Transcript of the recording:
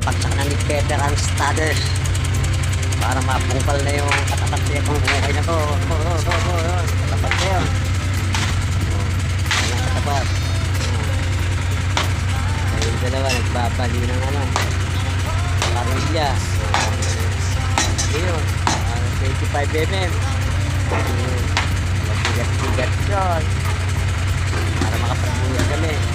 Papagsak na ni veteran studders para mapungkal na yung katapat niya kung okay na to. Katapat na yun. Ayan ang katapat. Ayun dalawa nagbabali ng parilya. Ayun 25 mm. Mabigat-bigat yun para makapagbuhat kami.